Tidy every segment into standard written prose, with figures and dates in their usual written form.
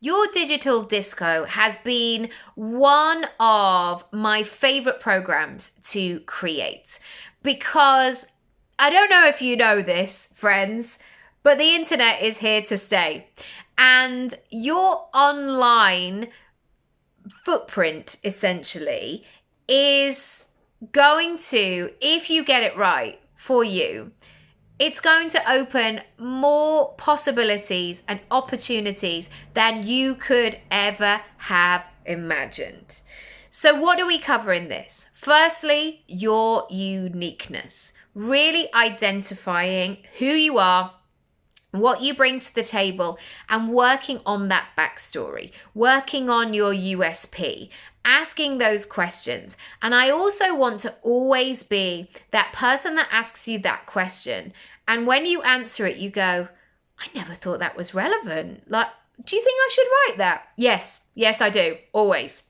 Your Digital Disco has been one of my favorite programs to create because I don't know if you know this, friends, but the internet is here to stay. And your online footprint, essentially, is going to, if you get it right for you, it's going to open more possibilities and opportunities than you could ever have imagined. So what do we cover in this? Firstly, your uniqueness. Really identifying who you are, what you bring to the table, and working on that backstory, working on your USP, asking those questions. And I also want to always be that person that asks you that question. And when you answer it, you go, I never thought that was relevant. Like, do you think I should write that? Yes, I do. Always.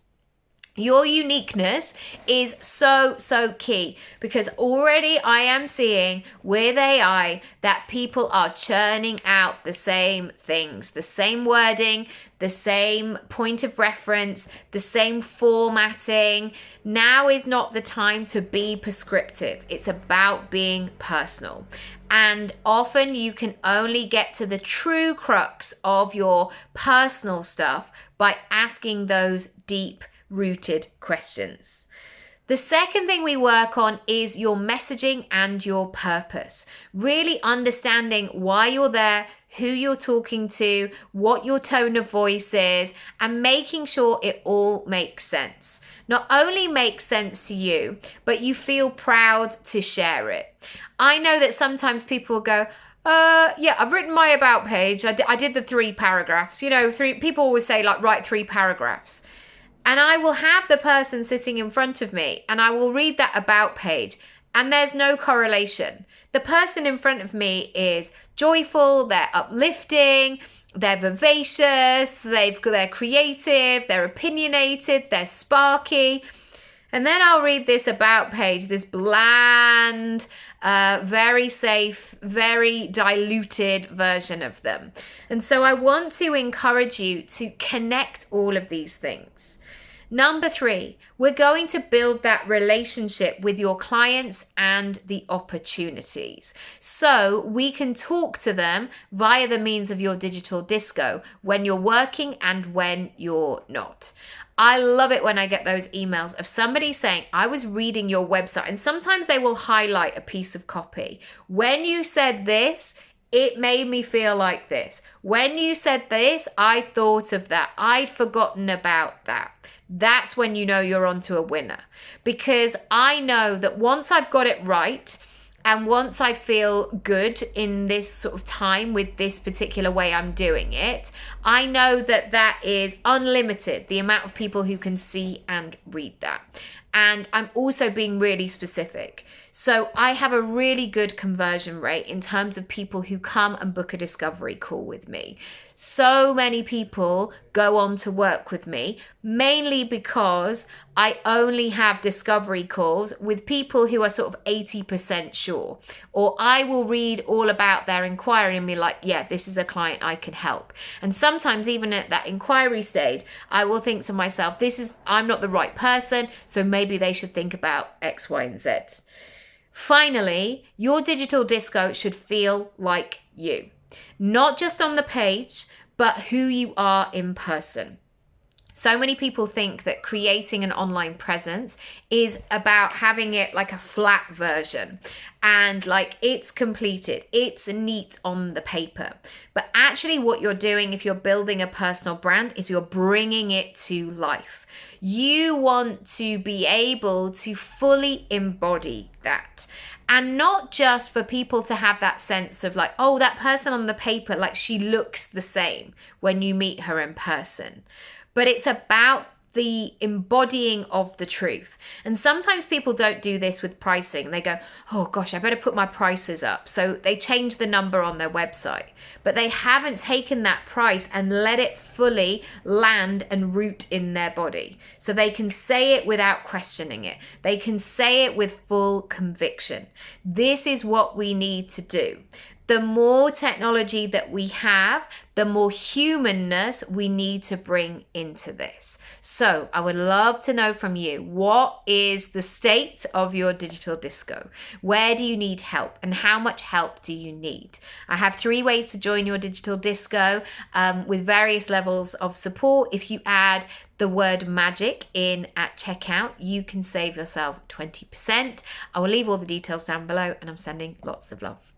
Your uniqueness is so key because already I am seeing with AI that people are churning out the same things, the same wording, the same point of reference, the same formatting. Now is not the time to be prescriptive. It's about being personal. And often you can only get to the true crux of your personal stuff by asking those deep rooted questions. The second thing we work on is your messaging and your purpose. Really understanding why you're there, who you're talking to, what your tone of voice is, and making sure it all makes sense. Not only makes sense to you, but you feel proud to share it. I know that sometimes people will go, yeah, I've written my about page. I did the 3 paragraphs. You know, people always say like write 3 paragraphs. And I will have the person sitting in front of me and I will read that about page and there's no correlation. The person in front of me is joyful, they're uplifting, they're vivacious, they're creative, they're opinionated, they're sparky. And then I'll read this about page, this bland, very safe, very diluted version of them. And so I want to encourage you to connect all of these things. Number 3, we're going to build that relationship with your clients and the opportunities. So we can talk to them via the means of your digital disco when you're working and when you're not. I love it when I get those emails of somebody saying, I was reading your website, and sometimes they will highlight a piece of copy. When you said this, it made me feel like this. When you said this, I thought of that. I'd forgotten about that. That's when you know you're onto a winner. Because I know that once I've got it right, and once I feel good in this sort of time with this particular way I'm doing it, I know that that is unlimited, the amount of people who can see and read that. And I'm also being really specific. So I have a really good conversion rate in terms of people who come and book a discovery call with me. So many people go on to work with me, mainly because I only have discovery calls with people who are sort of 80% sure. Or I will read all about their inquiry and be like, yeah, this is a client I can help. And sometimes even at that inquiry stage, I will think to myself, I'm not the right person, so maybe they should think about X, Y, and Z. Finally, your digital disco should feel like you. Not just on the page, but who you are in person. So many people think that creating an online presence is about having it like a flat version and like it's completed, it's neat on the paper. But actually what you're doing if you're building a personal brand is you're bringing it to life. You want to be able to fully embody that. And not just for people to have that sense of like, oh, that person on the paper, like she looks the same when you meet her in person. But it's about the embodying of the truth. And sometimes people don't do this with pricing. They go, oh gosh, I better put my prices up. So they change the number on their website, but they haven't taken that price and let it fully land and root in their body. So they can say it without questioning it. They can say it with full conviction. This is what we need to do. The more technology that we have, the more humanness we need to bring into this. So I would love to know from you, what is the state of your digital disco? Where do you need help, and how much help do you need? I have 3 ways to join your digital disco with various levels of support. If you add the word magic in at checkout, you can save yourself 20%. I will leave all the details down below, and I'm sending lots of love.